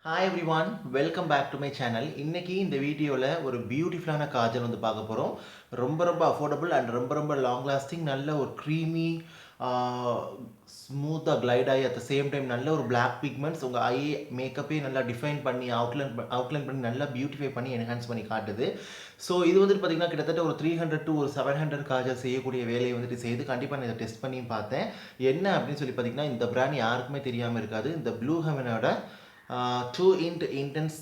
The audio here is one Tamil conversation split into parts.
Hi everyone, welcome back to my channel. இன்னைக்கு இந்த வீடியோல ஒரு பியூட்டிஃபுல்லான காஜல் வந்து பார்க்க போறோம். ரொம்ப அஃபோர்டபுள் அண்ட் ரொம்ப லாங் லாஸ்டிங் நல்ல ஒரு க்ரீமி ஸ்மூத்தாக கிளைட் ஆகி அட் த சேம் டைம் நல்ல ஒரு பிளாக் பிக்மெண்ட்ஸ் உங்கள் ஐ மேக்கப்பே நல்லா டிஃபைன் பண்ணி அவுட்லைன் பண்ணி நல்லா பியூட்டிஃபை பண்ணி என்ஹான்ஸ் பண்ணி காட்டுது. ஸோ இது வந்துட்டு பார்த்தீங்கன்னா கிட்டத்தட்ட ஒரு 300 to ஒரு 700 காஜல் செய்யக்கூடிய வேலையை வந்துட்டு செய்து கண்டிப்பாக நான் இதை டெஸ்ட் பண்ணியும் பார்த்தேன். என்ன அப்படின்னு சொல்லி பார்த்தீங்கன்னா இந்த பிராண்ட் யாருக்குமே தெரியாமல் இருக்காது. இந்த ப்ளூ ஹெவனோட 2 இன்டென்ஸ்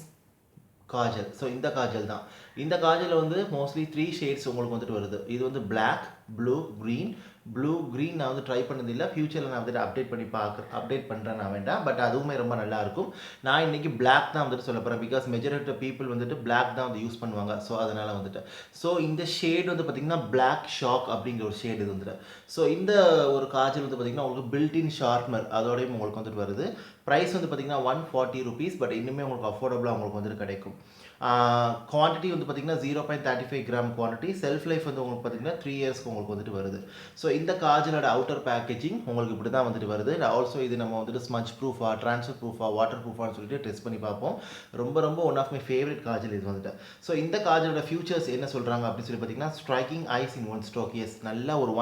காஜல். ஸோ இந்த காஜல் தான். இந்த காஜல் வந்து மோஸ்ட்லி 3 ஷேட்ஸ் உங்களுக்கு வந்துட்டு வருது. இது வந்து பிளாக், ப்ளூ க்ரீன் நான் வந்து ட்ரை பண்ணதில்லை. ஃபியூச்சரில் நான் வந்துட்டு அப்டேட் பண்ணுறேன் நான் வேண்டாம். பட் அதுவுமே ரொம்ப நல்லாயிருக்கும். நான் இன்றைக்கி பிளாக் தான் வந்துட்டு சொல்ல போகிறேன். பிகாஸ் மெஜாரிட்டி ஆஃப் பீப்புள் வந்துட்டு பிளாக் தான் வந்து யூஸ் பண்ணுவாங்க. ஸோ அதனால் வந்துட்டு இந்த ஷேட் வந்து பார்த்திங்கன்னா பிளாக் ஷாக் அப்படிங்கிற ஒரு ஷேட் இது வந்துட்டு. ஸோ இந்த ஒரு காஜல் வந்து பார்த்திங்கன்னா உங்களுக்கு பில்டின் ஷார்ப்னர் அதோடையும் உங்களுக்கு வந்துட்டு வருது. ப்ரைஸ் வந்து பார்த்திங்கன்னா 140 ருபீஸ். பட் இன்னுமே உங்களுக்கு அஃபோர்டபுளாக உங்களுக்கு வந்துட்டு கிடைக்கும். குவான்டிட்டி வந்து பார்த்திங்கன்னா 0.35 கிராம் குவான்டிட்டி. செல்ஃப் லைஃப் வந்து உங்களுக்கு பார்த்திங்கன்னா 3 இயர்ஸ்க்கு உங்களுக்கு வந்துட்டு வருது. ஸோ இந்த காஜலோட அவுட்டர் பேக்கேஜிங் உங்களுக்கு இப்படி தான் வந்துட்டு வருது. ஆல்சோ இது நம்ம வந்துட்டு ஸ்மச் ப்ரூஃபா, ட்ரான்ஸ்ஃபர் ப்ரூஃபா, வாட்டர் ப்ரூஃபான்னு சொல்லிட்டு டெஸ்ட் பண்ணி பார்ப்போம். ரொம்ப one of my favourite kajal இது வந்துட்டு. ஸோ இந்த காஜலோட ஃபியூச்சர்ஸ் என்ன சொல்கிறாங்க அப்படின்னு சொல்லி பார்த்தீங்கன்னா striking eyes in one stroke. Yes, நல்லா ஒரு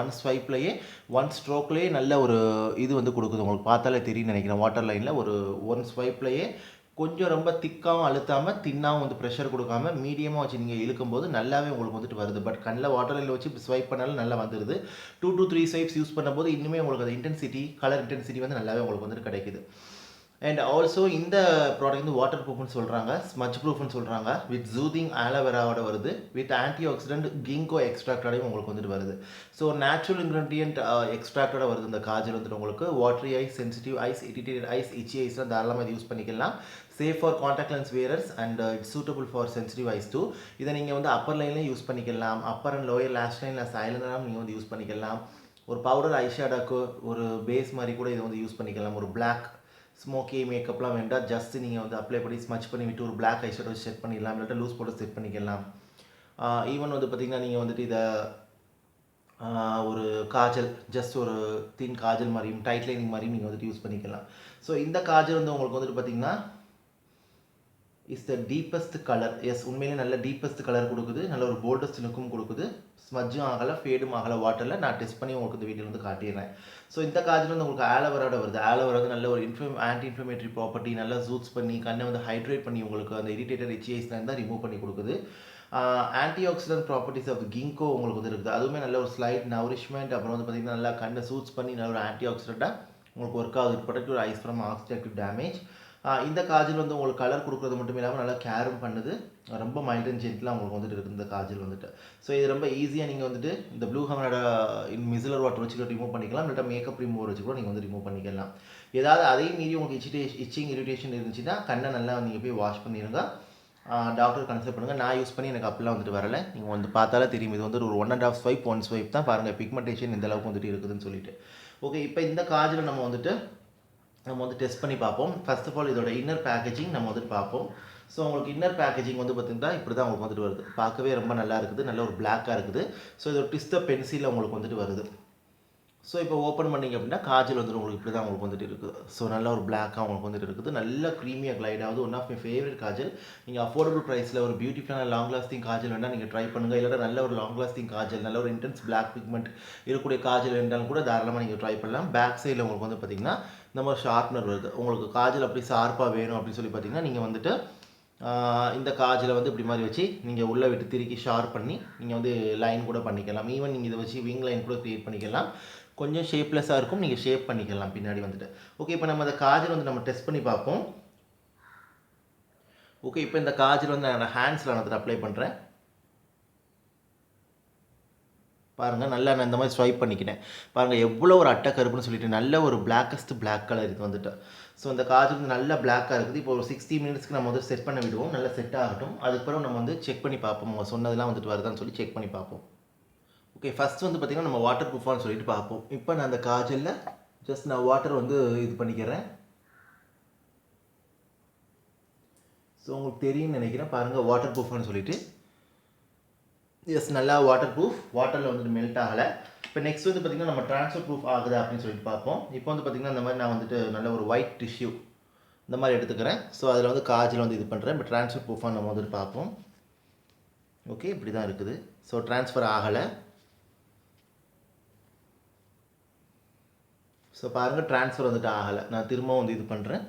ஒன் ஸ்ட்ரோக்லேயே நல்ல ஒரு இது வந்து கொடுக்குது. உங்களுக்கு பார்த்தாலே தெரியும் நினைக்கிறேன். வாட்டர் லைனில் ஒரு ஒன் ஸ்வைப்லேயே கொஞ்சம் ரொம்ப திக்காகவும் அழுத்தாமல் தின்னாகவும் வந்து ப்ரெஷர் கொடுக்காம மீடியமாக வச்சு நீங்கள் இழுக்கும்போது நல்லாவே உங்களுக்கு வந்துட்டு வருது. பட் கண்ணில் வாட்டர் லைனில் வச்சு ஸ்வைப் பண்ணாலும் நல்லா வந்துடுது. 2 to 3 ஸ்வைப்ஸ் யூஸ் பண்ணும்போது இன்னுமே உங்களுக்கு அது கலர் இன்டென்சிட்டி வந்து நல்லாவே உங்களுக்கு வந்துட்டு கிடைக்குது. அண்ட் ஆல்சோ இந்த ப்ராடக்ட் வந்து வாட்டர் ப்ரூஃப்னு சொல்கிறாங்க, ஸ்மச் ப்ரூஃப்னு சொல்கிறாங்க. வித் ஜூதிங் ஆலோவேராவோட வருது. வித் ஆன்டி ஆக்சிடென்ட் கிங்கோ எக்ஸ்ட்ராக்டோடையும் உங்களுக்கு வந்துட்டு வருது. ஸோ நேச்சுரல் இன்க்ரீடியன்ட் எக்ஸ்ட்ராக்டோட வருது இந்த காஜல் வந்துட்டு உங்களுக்கு. Watery eyes, sensitive eyes, irritated eyes, itchy ஐஸ்லாம் தாராளமாக இது யூஸ் பண்ணிக்கலாம். Safe for contact lens wearers and it's suitable for sensitive eyes too. இதை நீங்கள் வந்து அப்பர் லைன்லேயும் யூஸ் பண்ணிக்கலாம். அப்பர் அண்ட் லோயர் லேஷ் லைனில் சைலண்டாகவும் நீங்கள் வந்து யூஸ் பண்ணிக்கலாம். ஒரு பவுடர் ஐஷேடாக்கு ஒரு பேஸ் மாதிரி கூட இதை வந்து யூஸ் பண்ணிக்கலாம். ஒரு பிளாக் ஸ்மோக்கி மேக்கப்லாம் வேண்டாம். ஜஸ்ட் நீங்கள் வந்து அப்ளை பண்ணி ஸ்மச் பண்ணி விட்டு ஒரு பிளாக் ஐஷேடோ செட் பண்ணிடலாம். இல்லாட்டா லூஸ் போட்டு செட் பண்ணிக்கலாம். ஈவன் வந்து பார்த்திங்கன்னா நீங்கள் வந்துட்டு இதை ஒரு காஜல், ஜஸ்ட் ஒரு தின் காஜல் மாதிரியும் டைட் லைனிங் மாதிரியும் நீங்கள் வந்துட்டு யூஸ் பண்ணிக்கலாம். ஸோ இந்த காஜல் வந்து உங்களுக்கு வந்துட்டு பார்த்திங்கன்னா is the deepest colour. Yes, உண்மையிலே நல்ல டீப்பஸ்ட் கலர் கொடுக்குது. நல்ல ஒரு போல்டஸ்ட் லுக்கும் கொடுக்குது. ஸ்மஜ்ஜும் ஆகலை, ஃபேடும் ஆகலை வாட்டரில். நான் டெஸ்ட் பண்ணி உங்களுக்கு இந்த வீடியோ வந்து காட்டிடுறேன். ஸோ இந்த காஜல் வந்து உங்களுக்கு ஆலோவேராட வருது. ஆலோவேரா வந்து நல்ல ஒரு ஆன்டி இன்ஃப்ளமேட்டரி ப்ராப்பர்ட்டி, நல்லா ஜூட்ஸ் பண்ணி கண்ணை வந்து ஹைட்ரேட் பண்ணி உங்களுக்கு அந்த இரிட்டேட்டட் இச்சி ஐஸ்லாம் தான் ரிமூவ் பண்ணி கொடுக்குது. ஆன்டி ஆக்சிடென்ட் ப்ராப்பர்ட்டிஸ் ஆஃப் கிங்கோ உங்களுக்கு வந்து இருக்குது. அதுவுமே நல்ல ஒரு ஸ்லைட் நரிஷ்மெண்ட். அப்புறம் வந்து பார்த்திங்கன்னா நல்லா கண்ணை சூட்ஸ் பண்ணி நல்ல ஒரு ஆன்டி ஆக்சிடென்ட்டாக உங்களுக்கு ஒர்க் ஆகுது. Protect your eyes from oxidative damage. இந்த காஜல் வந்து உங்களுக்கு கலர் கொடுக்குறது மட்டும் இல்லாமல் நல்லா கேரும் பண்ணுது. ரொம்ப மைல்ட் அண்ட் ஜென்டிலாக உங்களுக்கு வந்துட்டு இருக்குது இந்த காஜல் வந்துட்டு. ஸோ இது ரொம்ப ஈஸியாக நீங்கள் வந்துட்டு இந்த ப்ளூ ஹெவனோட மிசிலர் வாட்டர் வச்சு கூட ரிமூவ் பண்ணிக்கலாம். இல்லாட்டா மேக்கப் ரிமூவர் வச்சு கூட நீங்கள் வந்து ரிமூவ் பண்ணிக்கலாம். ஏதாவது அதையும் மீறி உங்களுக்கு இச்சிங் இரிட்டேஷன் இருந்துச்சுன்னா கண்ணை நல்லா நீங்கள் போய் வாஷ் பண்ணிடுங்க. டாக்டர் கன்சல்ட் பண்ணுங்கள். நான் யூஸ் பண்ணி எனக்கு அப்பெல்லாம் வந்துட்டு வரலை. நீங்கள் வந்து பார்த்தாலே தெரியும். இது வந்து ஒரு 1.5 ஸ்வைப் 1 ஸ்வைப் தான். பாருங்கள் பிக்மெண்டேஷன் இந்த அளவுக்கு வந்துட்டு இருக்குதுன்னு சொல்லிட்டு. ஓகே, இப்போ இந்த காஜலை நம்ம வந்து டெஸ்ட் பண்ணி பார்ப்போம். ஃபர்ஸ்ட் ஆஃப் ஆல் இதோட இன்னர் பேக்கேஜிங் நம்ம வந்துட்டு பார்ப்போம். ஸோ உங்களுக்கு இன்னர் பேக்கேஜிங் வந்து பார்த்திங்கன்னா இப்படி தான் உங்களுக்கு வந்துட்டு வருது. பார்க்கவே ரொம்ப நல்லா இருக்குது. நல்ல ஒரு பிளாக்காக இருக்குது. ஸோ இது ஒரு ட்விஸ்டர் பென்சிலில் உங்களுக்கு வந்துட்டு வருது. ஸோ இப்போ ஓப்பன் பண்ணிங்க அப்படின்னா காஜல் வந்துட்டு உங்களுக்கு இப்படி தான் உங்களுக்கு வந்துட்டு இருக்குது. ஸோ நல்ல ஒரு பிளாக்காக உங்களுக்கு வந்துட்டு இருக்குது. நல்ல க்ரீமியாக கிளைட் ஆகுது. One of my favourite kajal. நீங்கள் அஃபோர்டபுள் ப்ரைஸில் ஒரு பியூட்டிஃபுல்லான லாங் லாஸ்டிங் காஜல் வேண்டாம் நீங்கள் ட்ரை பண்ணுங்கள். இல்லாட்டா நல்ல ஒரு லாங் லாஸ்டிங் காஜல், நல்ல ஒரு இன்டென்ஸ் பிளாக் பிக்மெண்ட் இருக்கக்கூடிய காஜல் வேண்டாலும் கூட தாராளமாக நீங்கள் ட்ரை பண்ணலாம். பேக் சைடில் உங்களுக்கு வந்து பார்த்திங்கன்னா நம்ம ஷார்ப்னர் வருது. உங்களுக்கு காஜல் அப்படி ஷார்ப்பாக வேணும் அப்படின்னு சொல்லி பார்த்தீங்கன்னா நீங்கள் வந்துட்டு இந்த காஜலை வந்து இப்படி மாதிரி வச்சு நீங்கள் உள்ளே விட்டு திருக்கி ஷார்ப் பண்ணி நீங்கள் வந்து லைன் கூட பண்ணிக்கலாம். ஈவன் நீங்கள் இதை வச்சு விங் லைன் கூட க்ரியேட் பண்ணிக்கலாம். கொஞ்சம் ஷேப்லெஸ்ஸாக இருக்கும். நீங்கள் ஷேப் பண்ணிக்கலாம் பின்னாடி வந்துட்டு. ஓகே, இப்போ நம்ம அந்த காஜல் வந்து நம்ம டெஸ்ட் பண்ணி பார்ப்போம். ஓகே, இப்போ இந்த காஜல் வந்து நான் ஹேண்ட்ஸில் நான் வந்துட்டு அப்ளை பண்ணுறேன். பாருங்கள், நல்லா நான் இந்த மாதிரி ஸ்வைப் பண்ணிக்கிட்டேன். பாருங்கள் எவ்வளோ ஒரு அட்டை கருப்புன்னு சொல்லிட்டு நல்ல ஒரு பிளாக்கஸ்ட் பிளாக் கலர் இது வந்துட்டு. ஸோ இந்த காஜல் வந்து நல்லா பிளாக்காக இருக்குது. இப்போ ஒரு 60 மினிட்ஸ்க்கு நம்ம வந்து செட் பண்ண விடுவோம். நல்லா செட் ஆகட்டும். அதுக்கப்புறம் நம்ம வந்து செக் பண்ணி பார்ப்போம். அவங்க சொன்னதெல்லாம் வந்துட்டு வருதான்னு சொல்லி செக் பண்ணி பார்ப்போம். ஓகே, ஃபஸ்ட் வந்து பார்த்திங்கன்னா நம்ம வாட்டர் ப்ரூஃபான்னு சொல்லிட்டு பார்ப்போம். இப்போ நான் அந்த காஜலில் ஜஸ்ட் நான் வாட்டர் வந்து இது பண்ணிக்கிறேன். ஸோ உங்களுக்கு தெரியும்னு நினைக்கிறேன். பாருங்கள் வாட்டர் ப்ரூஃப்னு சொல்லிட்டு. எஸ், நல்லா வாட்டர் ப்ரூஃப். வாட்டரில் வந்துட்டு மெல்ட் ஆகலை. இப்போ நெக்ஸ்ட் வந்து பார்த்திங்கன்னா நம்ம ட்ரான்ஸ்ஃபர் ப்ரூஃப் ஆகுதா அப்படின்னு சொல்லிட்டு பார்ப்போம். இப்போ வந்து பார்த்திங்கன்னா இந்த மாதிரி நான் வந்துட்டு நல்ல ஒரு ஒயிட் டிஷ்யூ இந்த மாதிரி எடுத்துக்கிறேன். ஸோ அதில் வந்து காஜல் வந்து இது பண்ணுறேன். இப்போ ட்ரான்ஸ்ஃபர் ப்ரூஃபாக நம்ம வந்துட்டு பார்ப்போம். ஓகே, இப்படி தான் இருக்குது. ஸோ ட்ரான்ஸ்ஃபர் ஆகலை. ஸோ பாருங்கள், ட்ரான்ஸ்ஃபர் வந்துட்டு ஆகலை. நான் திரும்பவும் வந்து இது பண்ணுறேன்.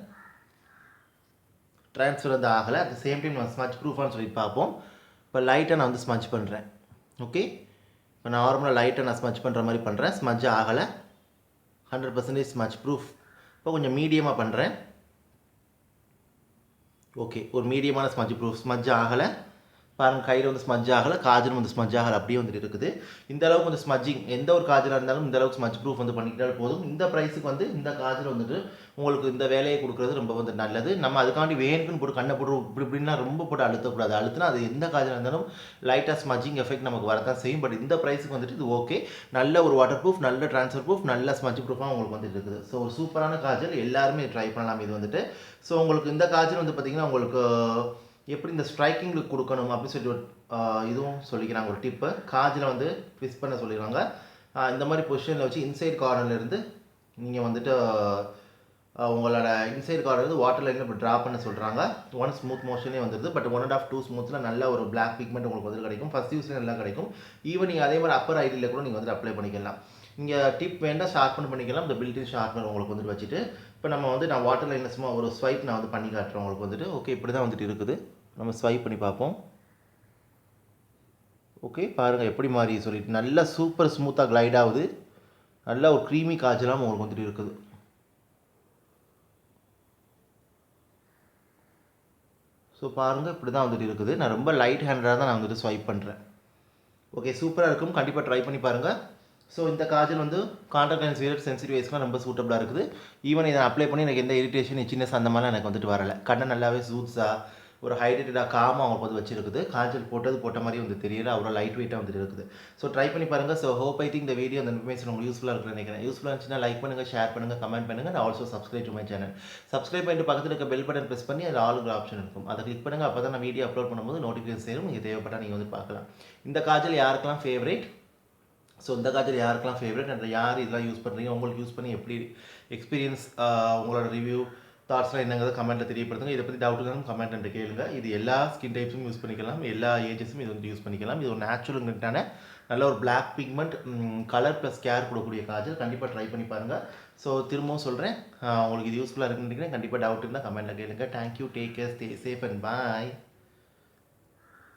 ட்ரான்ஸ்ஃபர் வந்து ஆகலை. அட் த சேம் டைம் நான் ஸ்மட்ச் ப்ரூஃபான்னு சொல்லிட்டு பார்ப்போம். இப்போ லைட்டாக நான் வந்து ஸ்மட்ச் பண்ணுறேன். ஓகே, இப்போ நார்மலாக லைட்டாக நான் ஸ்மட்ச் பண்ணுற மாதிரி பண்ணுறேன். ஸ்மட்ச் ஆகலை. 100% ஸ்மட்ச் ப்ரூஃப். இப்போ கொஞ்சம் மீடியமாக பண்ணுறேன். ஓகே, ஒரு மீடியமான ஸ்மட்ச் ப்ரூஃப். ஸ்மட்ச் ஆகலை. பாருங்கள், கையில் வந்து ஸ்மட்ச் ஆகலை, காஜலும் வந்து ஸ்மட்ச் ஆகலை, அப்படியே வந்துட்டு இருக்குது. இந்த அளவுக்கு வந்து ஸ்மட்சிங் எந்த ஒரு காஜலாக இருந்தாலும் இந்த அளவுக்கு ஸ்மட்ச் ப்ரூஃப் வந்து பண்ணிக்கிட்டால் போதும். இந்த ப்ரைஸுக்கு வந்து இந்த காஜல் வந்துட்டு உங்களுக்கு இந்த வேலையை கொடுக்குறது ரொம்ப வந்து நல்லது. நம்ம அதுக்காண்டி வேணுக்குன்னு போட்டு கண்ணை போட்டு இப்படி இப்படின்னா ரொம்ப போட்டு அழுத்தக்கூடாது. அழுத்தினா அது எந்த காஜலாக இருந்தாலும் லைட்டாக ஸ்மட்சிங் எஃபெக்ட் நமக்கு வரதான் செய்யும். பட் இந்த ப்ரைஸுக்கு வந்துட்டு இது ஓகே. நல்ல ஒரு வாட்டர் ப்ரூஃப், நல்ல ட்ரான்ஸ்ஃபர் ப்ரூஃப், நல்ல ஸ்மட்ச் ப்ரூஃபாக உங்களுக்கு வந்துட்டு இருக்குது. ஸோ ஒரு சூப்பரான காஜல், எல்லாருமே ட்ரை பண்ணலாம் இது வந்துட்டு. ஸோ உங்களுக்கு இந்த காஜல் வந்து பார்த்திங்கன்னா உங்களுக்கு எப்படி இந்த ஸ்ட்ரைக்கிங் லுக் கொடுக்கணும் அப்படின்னு சொல்லிட்டு ஒரு இதுவும் சொல்லிக்கிறாங்க, ஒரு டிப்பு. காஜில் வந்து ட்விஸ்ட் பண்ண சொல்லிடுவாங்க. இந்த மாதிரி பொசிஷனில் வச்சு இன்சைட் கார்னர்லேருந்து நீங்கள் வந்துட்டு உங்களோட இன்சைட் கார்னர் வாட்டர் லைனில் இப்போ ட்ரா பண்ண சொல்கிறாங்க. ஒன் ஸ்மூத் மோஷனே வந்துடுது. பட் 1.5 2 ஸ்மூத்தில் நல்ல ஒரு பிளாக் பிக்மெண்ட் உங்களுக்கு வந்து கிடைக்கும். ஃபஸ்ட் யூஸில் நல்லா கிடைக்கும். ஈவன் நீங்கள் அதே மாதிரி அப்பர் ஐடியில் கூட நீங்கள் வந்து அப்ளை பண்ணிக்கலாம். இங்கே டிப் வேண்டாம், ஷார்ப்பன் பண்ணிக்கலாம். இந்த பில்டின் ஷார்ப்பனர் உங்களுக்கு வந்துட்டு வச்சுட்டு இப்போ நம்ம வந்து நான் வாட்டர் லைனில் சும்மா ஒரு ஸ்வைப் நான் வந்து பண்ணி காட்டுறேன் உங்களுக்கு வந்துட்டு. ஓகே, இப்படி தான் வந்துட்டு இருக்குது. நம்ம ஸ்வைப் பண்ணி பார்ப்போம். ஓகே, பாருங்கள் எப்படி மாறி சொல்லிட்டு நல்லா சூப்பர் ஸ்மூத்தாக கிளைட் ஆகுது. நல்லா ஒரு க்ரீமி காஜலாக உங்களுக்கு வந்துட்டு இருக்குது. ஸோ பாருங்கள், இப்படி தான் வந்துட்டு இருக்குது. நான் ரொம்ப லைட் ஹேண்டடாக தான் நான் வந்துட்டு ஸ்வைப் பண்ணுறேன். ஓகே, சூப்பராக இருக்கும். கண்டிப்பாக ட்ரை பண்ணி பாருங்கள். ஸோ இந்த காஜல் வந்து கான்டாக்ட் லென்ஸ் வியர் சென்சிட்டிவ் ஐஸ்க்குலாம் ரொம்ப சூட்டபுளாக இருக்குது. ஈவன் இதை அப்ளை பண்ணி எனக்கு எந்த இரிட்டேஷன் இச்சினஸ் அந்த மாதிரிலாம் எனக்கு வந்துட்டு வரலை. கண்ணை நல்லாவே சூட்ஸாக ஒரு ஹைட்ரேட்டடாக காமாக அவங்க வந்து வச்சிருக்குது. காஜல் போட்ட மாதிரி வந்து தெரியல, அவ்வளோ லைட் வெயிட்டாக வந்துட்டு இருக்குது. ஸோ ட்ரை பண்ணி பாருங்கள். ஸோ ஹோப் ஐ திங்க் இந்த வீடியோ அந்த இன்ஃபர்மேஷன் உங்களுக்கு யூஸ்ஃபுல்லாக இருக்குன்னு நினைக்கிறேன். யூஸ்ஃபுல்லாக இருந்துச்சுன்னா லைக் பண்ணுங்கள், ஷேர் பண்ணுங்கள், கமெண்ட் பண்ணுங்கள். And also subscribe to my channel. Subscribe பண்ணிட்டு பக்கத்தில் இருக்க பெல் பட்டன் ப்ரெஸ் பண்ணி அதில் ஆளுங்கிற ஆப்ஷன் இருக்கும், அதை கிளிக் பண்ணுங்கள். அப்போ தான் நான் வீடியோ அப்லோட் பண்ணும்போது நோட்டிஃபிகேஷன் சேரும். நீங்கள் தேவைப்பட்டால் நீங்கள் வந்து பார்க்கலாம். இந்த காஜல் யாருக்கெல்லாம் ஃபேவரேட், ஸோ இந்த காஜல் யாருக்கெல்லாம் ஃபேவரட் அண்ட் யார் இதெல்லாம் யூஸ் பண்ணுறீங்க, உங்களுக்கு யூஸ் பண்ணி எப்படி எக்ஸ்பீரியன்ஸ், உங்களோட ரிவ்யூ தாட்ஸ்லாம் என்னங்கிறத கமெண்ட்டில் தெரியப்படுத்துங்க. இதை பற்றி டவுட் இருந்தாலும் கமெண்ட் கேளுங்க. இது எல்லா ஸ்கின் டைப்ஸும் யூஸ் பண்ணிக்கலாம், எல்லா ஏஜஸும் இது வந்து யூஸ் பண்ணிக்கலாம். இது ஒரு நேச்சுரல் நல்ல ஒரு black pigment colour plus care கொடுக்கக்கூடிய காஜல். கண்டிப்பாக ட்ரை பண்ணி பாருங்கள். ஸோ திரும்பவும் சொல்கிறேன், உங்களுக்கு இது யூஸ்ஃபுல்லாக இருக்குன்னு நினைக்கிறேன். கண்டிப்பாக டவுட் இருந்தால் கமெண்ட்டில் கேளுங்க. Thank you, take care, stay safe and bye.